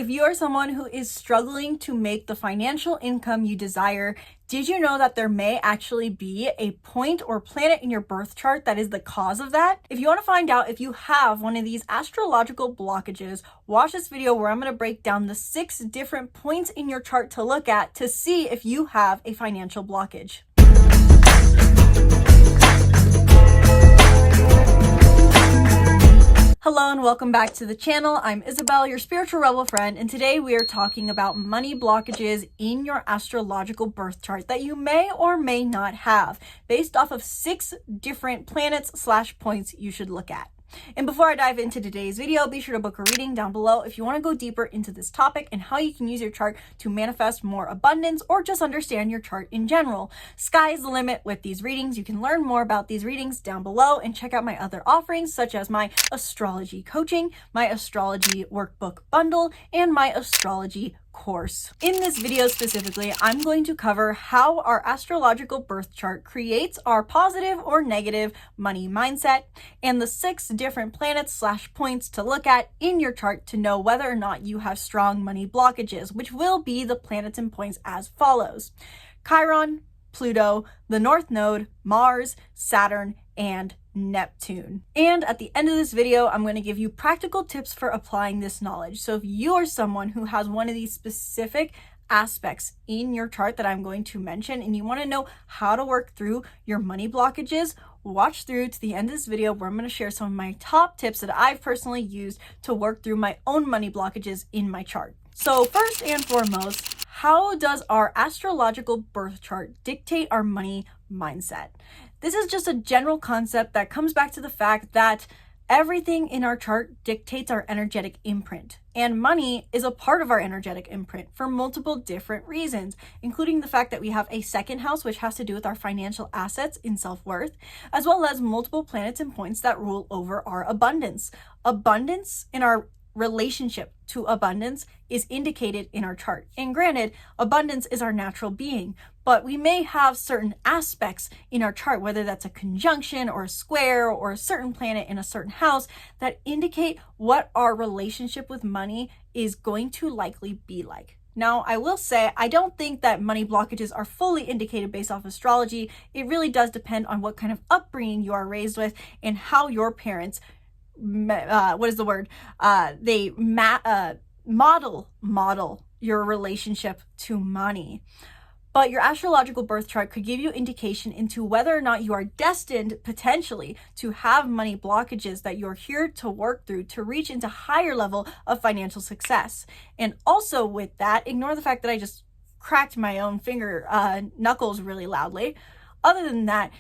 If you are someone who is struggling to make the financial income you desire, did you know that there may actually be a point or planet in your birth chart that is the cause of that? If you want to find out if you have one of these astrological blockages, watch this video where I'm going to break down the 6 different points in your chart to look at to see if you have a financial blockage. Hello and welcome back to the channel. I'm Isabelle, your spiritual rebel friend, and today we are talking about money blockages in your astrological birth chart that you may or may not have, based off of 6 different planets/points you should look at. And before I dive into today's video, be sure to book a reading down below if you want to go deeper into this topic and how you can use your chart to manifest more abundance or just understand your chart in general. Sky's the limit with these readings. You can learn more about these readings down below and check out my other offerings such as my astrology coaching, my astrology workbook bundle, and my astrology course. In this video specifically, I'm going to cover how our astrological birth chart creates our positive or negative money mindset and the 6 different planets/points to look at in your chart to know whether or not you have strong money blockages, which will be the planets and points as follows: Chiron, Pluto, the North Node, Mars, Saturn, and Neptune. And at the end of this video, I'm going to give you practical tips for applying this knowledge. So if you are someone who has one of these specific aspects in your chart that I'm going to mention and you want to know how to work through your money blockages, watch through to the end of this video where I'm going to share some of my top tips that I've personally used to work through my own money blockages in my chart. So first and foremost, how does our astrological birth chart dictate our money mindset? This is just a general concept that comes back to the fact that everything in our chart dictates our energetic imprint, and money is a part of our energetic imprint for multiple different reasons, including the fact that we have a second house, which has to do with our financial assets in self-worth, as well as multiple planets and points that rule over our abundance. Abundance in our relationship to abundance is indicated in our chart. And granted, abundance is our natural being, but we may have certain aspects in our chart, whether that's a conjunction or a square or a certain planet in a certain house, that indicate what our relationship with money is going to likely be like. Now, I will say, I don't think that money blockages are fully indicated based off astrology. It really does depend on what kind of upbringing you are raised with and how your parents they model your relationship to money. But your astrological birth chart could give you indication into whether or not you are destined potentially to have money blockages that you're here to work through to reach into higher level of financial success. And also with that, ignore the fact that I just cracked my own finger knuckles really loudly. Other than that,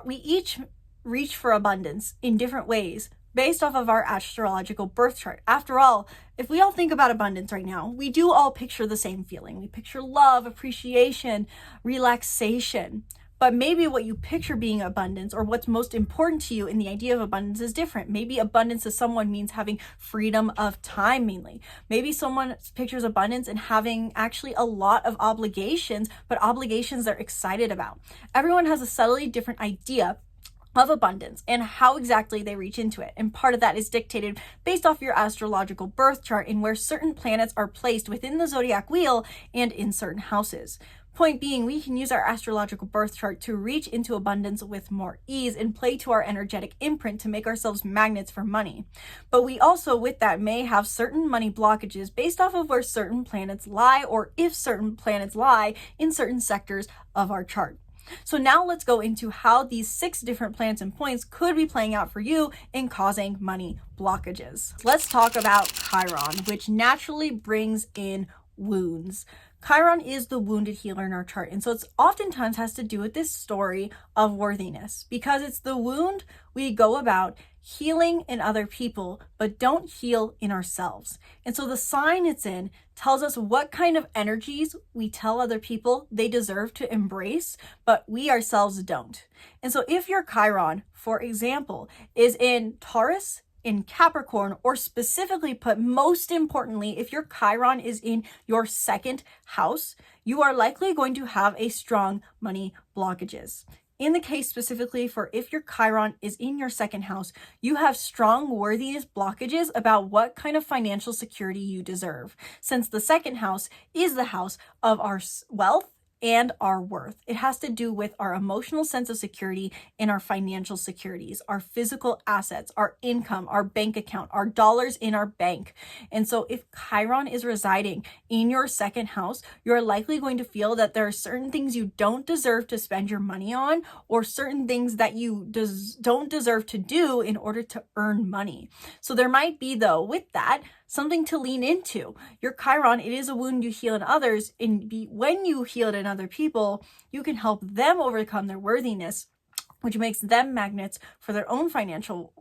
we each reach for abundance in different ways based off of our astrological birth chart. After all, if we all think about abundance right now, we do all picture the same feeling. We picture love, appreciation, relaxation. But maybe what you picture being abundance or what's most important to you in the idea of abundance is different. Maybe abundance to someone means having freedom of time mainly. Maybe someone pictures abundance and having actually a lot of obligations, but obligations they're excited about. Everyone has a subtly different idea of abundance and how exactly they reach into it. And part of that is dictated based off your astrological birth chart and where certain planets are placed within the zodiac wheel and in certain houses. Point being, we can use our astrological birth chart to reach into abundance with more ease and play to our energetic imprint to make ourselves magnets for money. But we also, with that, may have certain money blockages based off of where certain planets lie or if certain planets lie in certain sectors of our chart. So now let's go into how these 6 different planets and points could be playing out for you in causing money blockages. Let's talk about Chiron, which naturally brings in wounds. Chiron is the wounded healer in our chart, and so it's oftentimes has to do with this story of worthiness, because it's the wound we go about healing in other people, but don't heal in ourselves. And so the sign it's in tells us what kind of energies we tell other people they deserve to embrace, but we ourselves don't. And so if your Chiron, for example, is in Taurus, in Capricorn, or specifically put, most importantly, if your Chiron is in your 2nd house, you are likely going to have a strong money blockages. in the case specifically for if your Chiron is in your second house, you have strong worthiness blockages about what kind of financial security you deserve, since the second house is the house of our wealth and our worth. It has to do with our emotional sense of security and our financial securities, our physical assets, our income, our bank account, our dollars in our bank. And so if Chiron is residing in your second house, you're likely going to feel that there are certain things you don't deserve to spend your money on, or certain things that you don't deserve to do in order to earn money. So there might be, though, with that, something to lean into. Your Chiron, it is a wound you heal in others, and when you heal it in other people, you can help them overcome their worthiness, which makes them magnets for their own financial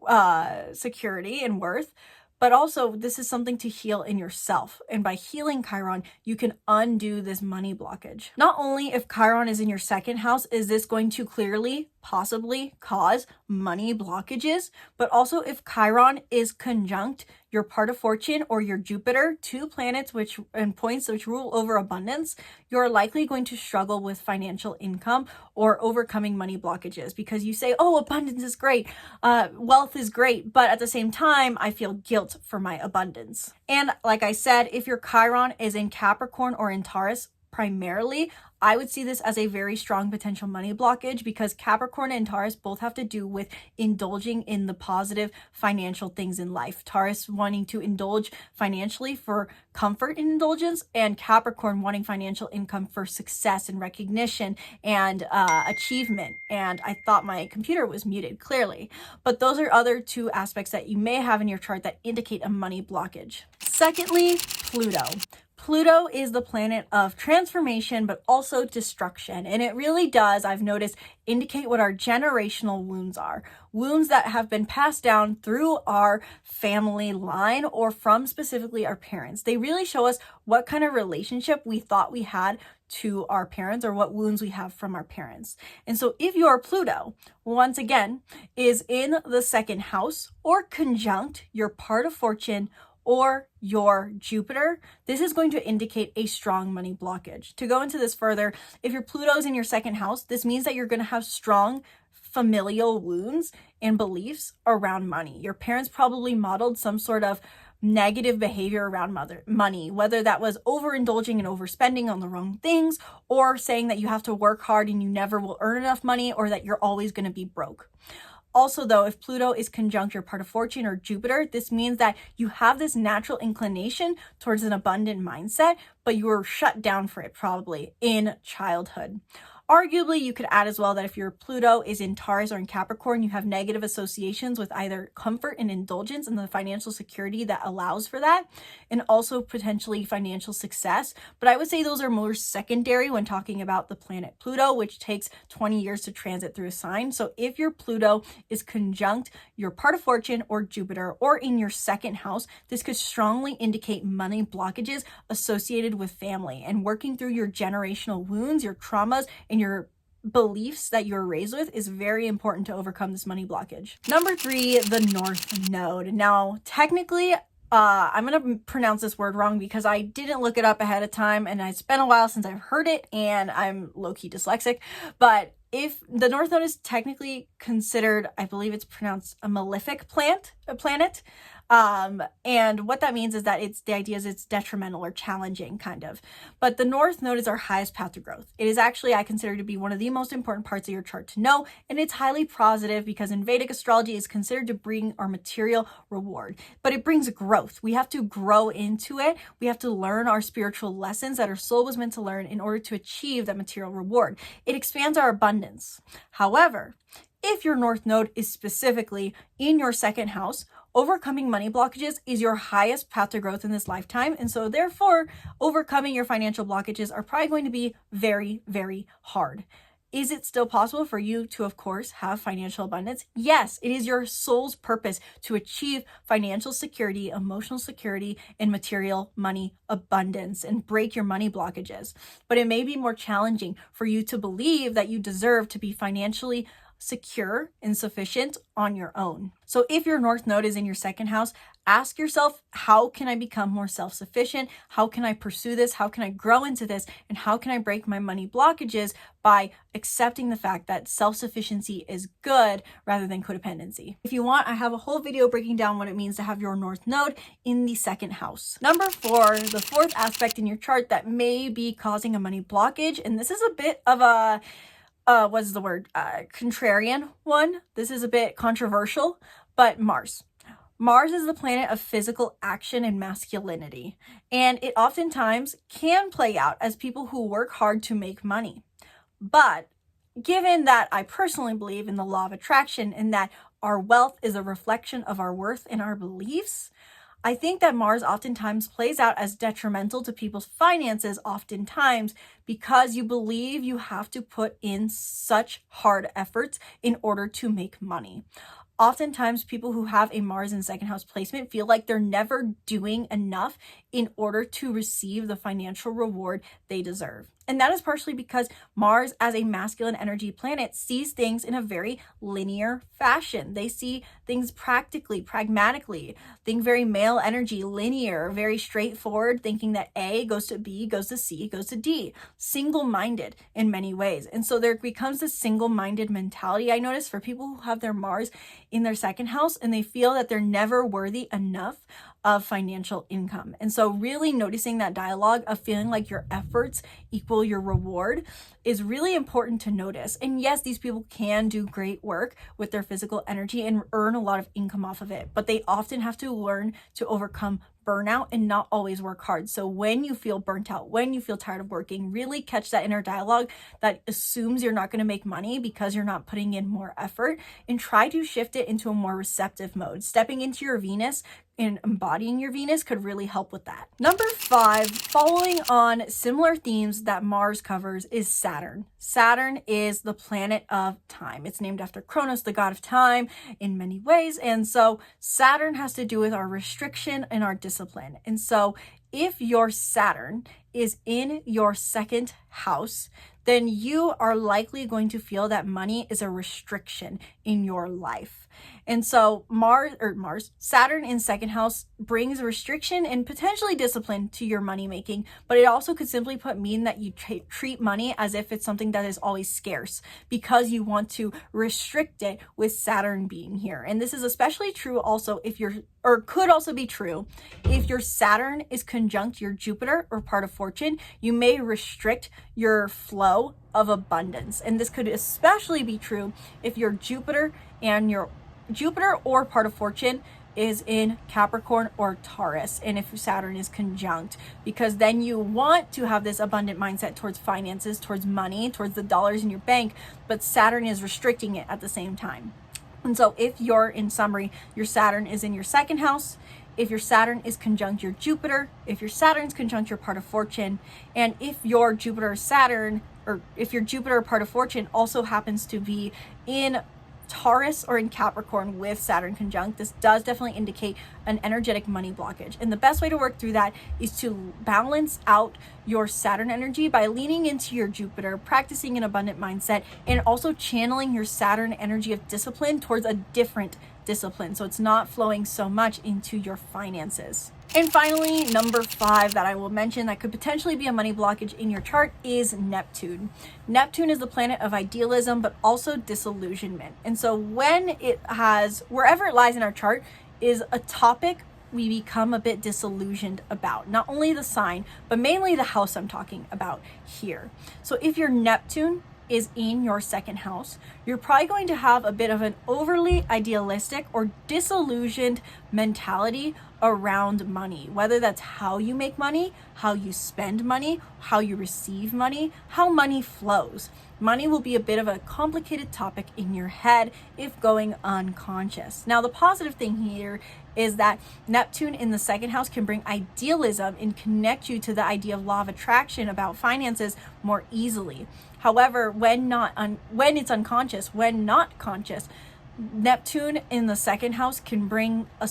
security and worth. But also, this is something to heal in yourself. And by healing Chiron, you can undo this money blockage. Not only if Chiron is in your second house, is this going to clearly, possibly cause money blockages, but also if Chiron is conjunct your part of fortune or your Jupiter, two planets and points which rule over abundance, you're likely going to struggle with financial income or overcoming money blockages, because you say, oh, abundance is great, wealth is great, but at the same time, I feel guilt for my abundance. And like I said, if your Chiron is in Capricorn or in Taurus, primarily, I would see this as a very strong potential money blockage, because Capricorn and Taurus both have to do with indulging in the positive financial things in life. Taurus wanting to indulge financially for comfort and indulgence, and Capricorn wanting financial income for success and recognition and achievement. And I thought my computer was muted, clearly. But those are other two aspects that you may have in your chart that indicate a money blockage. Secondly, Pluto. Pluto is the planet of transformation, but also destruction. And it really does, I've noticed, indicate what our generational wounds are. Wounds that have been passed down through our family line or from specifically our parents. They really show us what kind of relationship we thought we had to our parents, or what wounds we have from our parents. And so if your Pluto, once again, is in the second house or conjunct your part of fortune or your Jupiter, this is going to indicate a strong money blockage. To go into this further, if your Pluto is in your second house, this means that you're going to have strong familial wounds and beliefs around money. Your parents probably modeled some sort of negative behavior around money, whether that was overindulging and overspending on the wrong things, or saying that you have to work hard and you never will earn enough money, or that you're always going to be broke. Also, though, if Pluto is conjunct your part of fortune or Jupiter, this means that you have this natural inclination towards an abundant mindset, but you were shut down for it probably in childhood. Arguably, you could add as well that if your Pluto is in Taurus or in Capricorn, you have negative associations with either comfort and indulgence and the financial security that allows for that, and also potentially financial success. But I would say those are more secondary when talking about the planet Pluto, which takes 20 years to transit through a sign. So if your Pluto is conjunct your part of fortune or Jupiter or in your second house, this could strongly indicate money blockages associated with family and working through your generational wounds, your traumas, and your beliefs that you're raised with is very important to overcome this money blockage. Number 3, the North Node. Now, technically, I'm going to pronounce this word wrong because I didn't look it up ahead of time, and it's been a while since I've heard it, and I'm low-key dyslexic. But if the North Node is technically considered, I believe it's pronounced a malefic planet. And what that means is that the idea is it's detrimental or challenging, kind of. But the North Node is our highest path to growth. It is actually, I consider, to be one of the most important parts of your chart to know, and it's highly positive because in Vedic astrology is considered to bring our material reward, but it brings growth. We have to grow into it. We have to learn our spiritual lessons that our soul was meant to learn in order to achieve that material reward. It expands our abundance. However, if your North Node is specifically in your second house, overcoming money blockages is your highest path to growth in this lifetime. And so therefore, overcoming your financial blockages are probably going to be very, very hard. Is it still possible for you to, of course, have financial abundance? Yes, it is your soul's purpose to achieve financial security, emotional security, and material money abundance and break your money blockages. But it may be more challenging for you to believe that you deserve to be financially secure and sufficient on your own. So if your North Node is in your second house, ask yourself, how can I become more self-sufficient? How can I pursue this? How can I grow into this? And how can I break my money blockages by accepting the fact that self-sufficiency is good rather than codependency? If you want, I have a whole video breaking down what it means to have your North Node in the second house. Number 4, the fourth aspect in your chart that may be causing a money blockage, and this is a bit of a contrarian one. This is a bit controversial, but Mars. Mars is the planet of physical action and masculinity, and it oftentimes can play out as people who work hard to make money. But given that I personally believe in the law of attraction and that our wealth is a reflection of our worth and our beliefs, I think that Mars oftentimes plays out as detrimental to people's finances oftentimes because you believe you have to put in such hard efforts in order to make money. Oftentimes, people who have a Mars in second house placement feel like they're never doing enough in order to receive the financial reward they deserve. And that is partially because Mars, as a masculine energy planet, sees things in a very linear fashion. They see things practically, pragmatically, think very male energy, linear, very straightforward, thinking that A goes to B, goes to C, goes to D, single-minded in many ways. And so there becomes this single-minded mentality, I notice, for people who have their Mars in their second house, and they feel that they're never worthy enough of financial income. And so really noticing that dialogue of feeling like your efforts equal your reward is really important to notice. And yes, these people can do great work with their physical energy and earn a lot of income off of it, but they often have to learn to overcome burnout and not always work hard. So when you feel burnt out, when you feel tired of working, really catch that inner dialogue that assumes you're not going to make money because you're not putting in more effort, and try to shift it into a more receptive mode. Stepping into your Venus and embodying your Venus could really help with that. Number 5, following on similar themes that Mars covers, is Saturn. Saturn is the planet of time. It's named after Kronos, the god of time, in many ways. And so Saturn has to do with our restriction and our discipline. And so if your Saturn is in your second house, then you are likely going to feel that money is a restriction in your life. And so Saturn in second house brings restriction and potentially discipline to your money making, but it also could simply mean that you treat money as if it's something that is always scarce because you want to restrict it with Saturn being here. And this is especially true also could also be true if your Saturn is conjunct your Jupiter or part of fortune. You may restrict your flow of abundance. And this could especially be true if your Jupiter or part of fortune is in Capricorn or Taurus, and if Saturn is conjunct, because then you want to have this abundant mindset towards finances, towards money, towards the dollars in your bank, but Saturn is restricting it at the same time. And so if in summary, your Saturn is in your second house, if your Saturn is conjunct your Jupiter, if your Saturn's conjunct your part of fortune, and if your Jupiter or part of fortune also happens to be in Taurus or in Capricorn with Saturn conjunct, this does definitely indicate an energetic money blockage. And the best way to work through that is to balance out your Saturn energy by leaning into your Jupiter, practicing an abundant mindset, and also channeling your Saturn energy of discipline towards a different discipline, so it's not flowing so much into your finances. And finally, number 5 that I will mention that could potentially be a money blockage in your chart is Neptune. Neptune is the planet of idealism, but also disillusionment. And so wherever it lies in our chart is a topic we become a bit disillusioned about. Not only the sign, but mainly the house I'm talking about here. So if your Neptune is in your second house, you're probably going to have a bit of an overly idealistic or disillusioned mentality around money, whether that's how you make money, how you spend money, how you receive money, how money flows. Money will be a bit of a complicated topic in your head if going unconscious. Now, the positive thing here is that Neptune in the second house can bring idealism and connect you to the idea of law of attraction about finances more easily. However, when it's unconscious, when not conscious, Neptune in the second house can bring a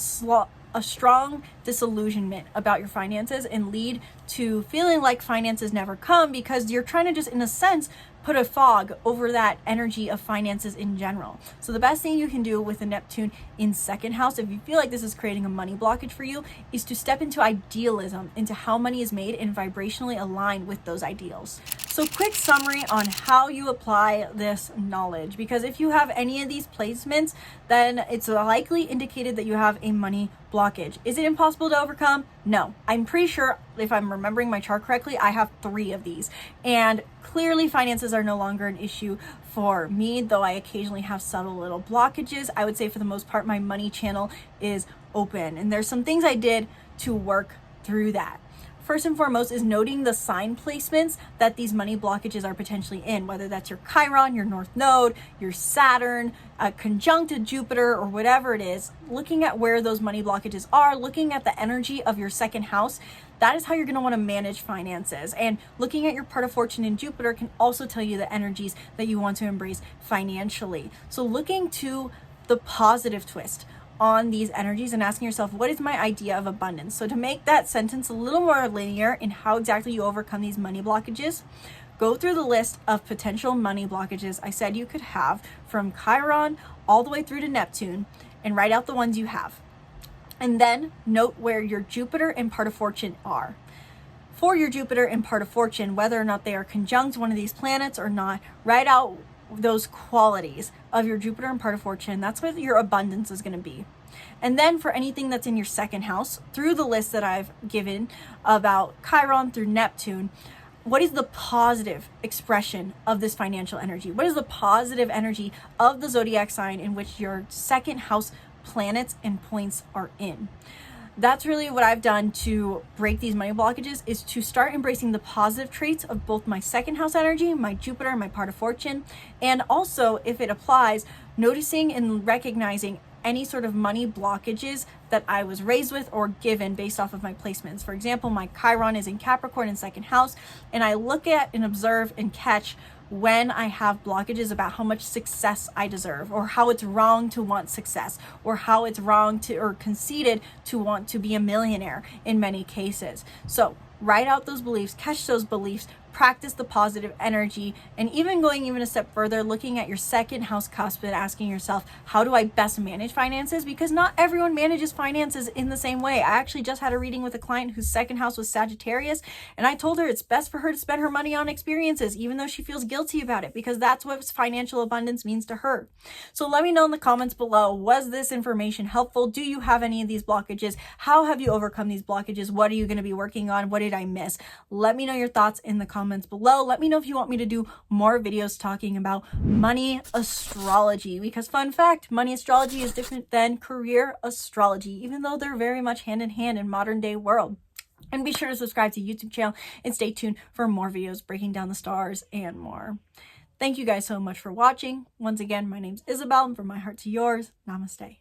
a strong disillusionment about your finances and lead to feeling like finances never come, because you're trying to just, in a sense, put a fog over that energy of finances in general. So the best thing you can do with a Neptune in second house, if you feel like this is creating a money blockage for you, is to step into idealism, into how money is made and vibrationally align with those ideals. So quick summary on how you apply this knowledge, because if you have any of these placements, then it's likely indicated that you have a money blockage. Is it impossible to overcome? No. I'm pretty sure, if I'm remembering my chart correctly, I have 3 of these. And clearly finances are no longer an issue for me, though I occasionally have subtle little blockages. I would say for the most part, my money channel is open. And there's some things I did to work through that. First and foremost is noting the sign placements that these money blockages are potentially in, whether that's your Chiron, your North Node, your Saturn, a conjunct Jupiter, or whatever it is. Looking at where those money blockages are, looking at the energy of your second house, that is how you're going to want to manage finances. And looking at your part of fortune in Jupiter can also tell you the energies that you want to embrace financially. So looking to the positive twist on these energies and asking yourself, what is my idea of abundance? So to make that sentence a little more linear in how exactly you overcome these money blockages, go through the list of potential money blockages I said you could have from Chiron all the way through to Neptune, and write out the ones you have. And then note where your Jupiter and part of fortune are. For your Jupiter and part of fortune, whether or not they are conjunct one of these planets or not, write out those qualities of your Jupiter and part of fortune. That's what your abundance is going to be. And then for anything that's in your second house, through the list that I've given about Chiron through Neptune, what is the positive expression of this financial energy? What is the positive energy of the zodiac sign in which your second house planets and points are in? That's really what I've done to break these money blockages, is to start embracing the positive traits of both my second house energy, my Jupiter, my part of fortune, and also, if it applies, noticing and recognizing any sort of money blockages that I was raised with or given based off of my placements. For example, my Chiron is in Capricorn in second house, and I look at and observe and catch when I have blockages about how much success I deserve, or how it's wrong to want success, or how it's wrong to, or conceited to want to be a millionaire in many cases. So write out those beliefs, catch those beliefs, practice the positive energy, and even going even a step further, looking at your second house cusp and asking yourself, how do I best manage finances? Because not everyone manages finances in the same way. I actually just had a reading with a client whose second house was Sagittarius, and I told her it's best for her to spend her money on experiences, even though she feels guilty about it, because that's what financial abundance means to her. So let me know in the comments below, was this information helpful? Do you have any of these blockages? How have you overcome these blockages? What are you going to be working on? What did I miss? Let me know your thoughts in the comments below. Let me know if you want me to do more videos talking about money astrology, because fun fact, money astrology is different than career astrology, even though they're very much hand in hand in modern day world. And be sure to subscribe to the YouTube channel and stay tuned for more videos breaking down the stars and more. Thank you guys so much for watching. Once again, my name's Isabelle, and from my heart to yours, namaste.